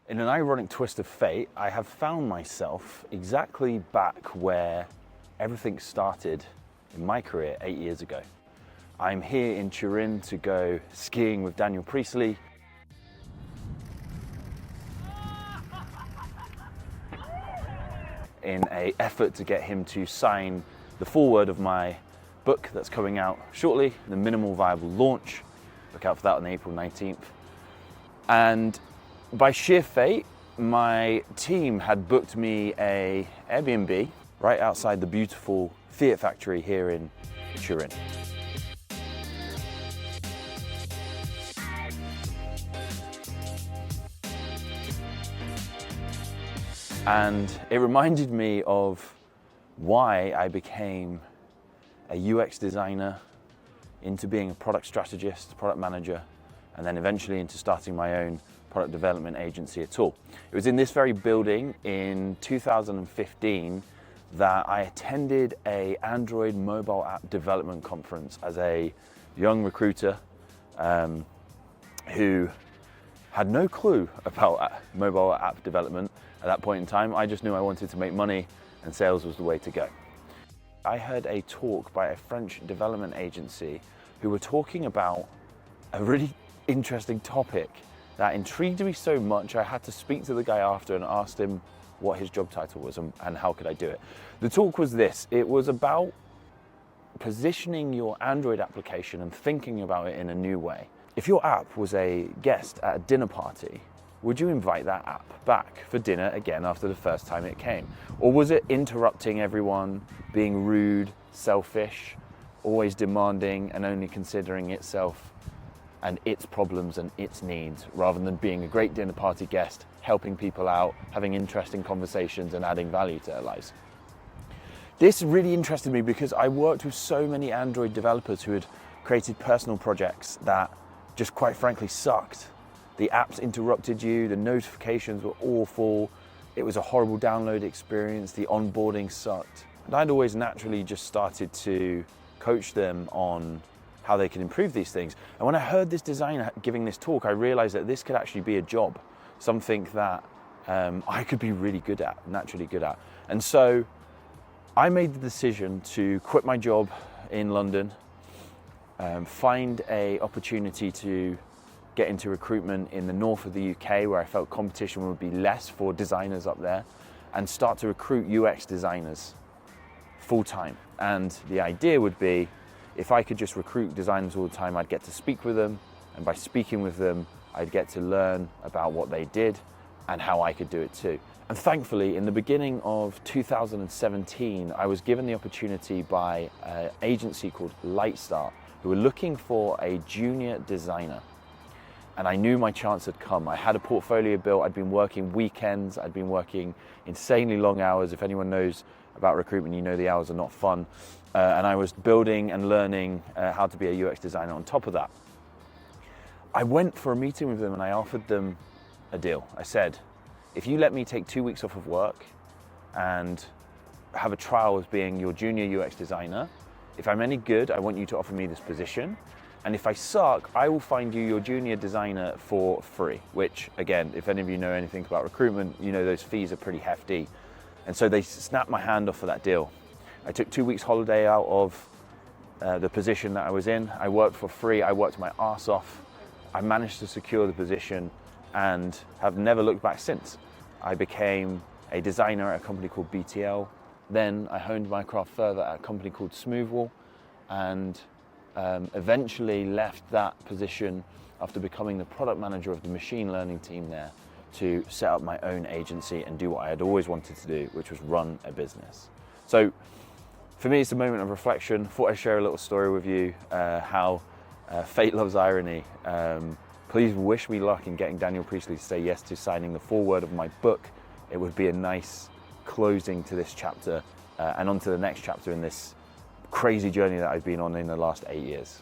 In an ironic twist of fate, I have found myself exactly back where everything started in my career 8 years ago. I'm here in Turin to go skiing with Daniel Priestley. In an effort to get him to sign the foreword of my book that's coming out shortly, The Minimal Viable Launch. Look out for that on April 19th. And by sheer fate, my team had booked me an Airbnb right outside the beautiful Fiat factory here in Turin. And it reminded me of why I became a UX designer, into being a product strategist, product manager, and then eventually into starting my own product development agency at all. It was in this very building in 2015 that I attended an Android mobile app development conference as a young recruiter who had no clue about mobile app development at that point in time. I just knew I wanted to make money and sales was the way to go. I heard a talk by a French development agency who were talking about a really interesting topic that intrigued me so much I had to speak to the guy after and asked him what his job title was and how could I do it. The talk was this: it was about positioning your Android application and thinking about it in a new way. If your app was a guest at a dinner party, would you invite that app back for dinner again after the first time it came? Or was it interrupting everyone, being rude, selfish, always demanding and only considering itself and its problems and its needs, rather than being a great dinner party guest, helping people out, having interesting conversations and adding value to their lives? This really interested me because I worked with so many Android developers who had created personal projects that just quite frankly sucked. The apps interrupted you, the notifications were awful, it was a horrible download experience, the onboarding sucked. And I'd always naturally just started to coach them on how they could improve these things. And when I heard this designer giving this talk, I realized that this could actually be a job, something that I could be really good at, naturally good at. And so I made the decision to quit my job in London, find an opportunity to get into recruitment in the north of the UK, where I felt competition would be less for designers up there, and start to recruit UX designers full time. And the idea would be, if I could just recruit designers all the time, I'd get to speak with them, and by speaking with them, I'd get to learn about what they did and how I could do it too. And thankfully, in the beginning of 2017, I was given the opportunity by an agency called Lightstart, who were looking for a junior designer. And I knew my chance had come. I had a portfolio built, I'd been working weekends, I'd been working insanely long hours. If anyone knows about recruitment, you know the hours are not fun. And I was building and learning how to be a UX designer on top of that. I went for a meeting with them and I offered them a deal. I said, if you let me take 2 weeks off of work and have a trial as being your junior UX designer, if I'm any good, I want you to offer me this position. And if I suck, I will find you your junior designer for free, which again, if any of you know anything about recruitment, you know those fees are pretty hefty. And so they snapped my hand off for that deal. I took 2 weeks holiday out of the position that I was in. I worked for free, I worked my arse off. I managed to secure the position and have never looked back since. I became a designer at a company called BTL. Then I honed my craft further at a company called Smoothwall, and eventually left that position after becoming the product manager of the machine learning team there to set up my own agency and do what I had always wanted to do, which was run a business. So for me, it's a moment of reflection. Thought I'd share a little story with you, how fate loves irony. Please wish me luck in getting Daniel Priestley to say yes to signing the foreword of my book. It would be a nice closing to this chapter and on to the next chapter in this crazy journey that I've been on in the last 8 years.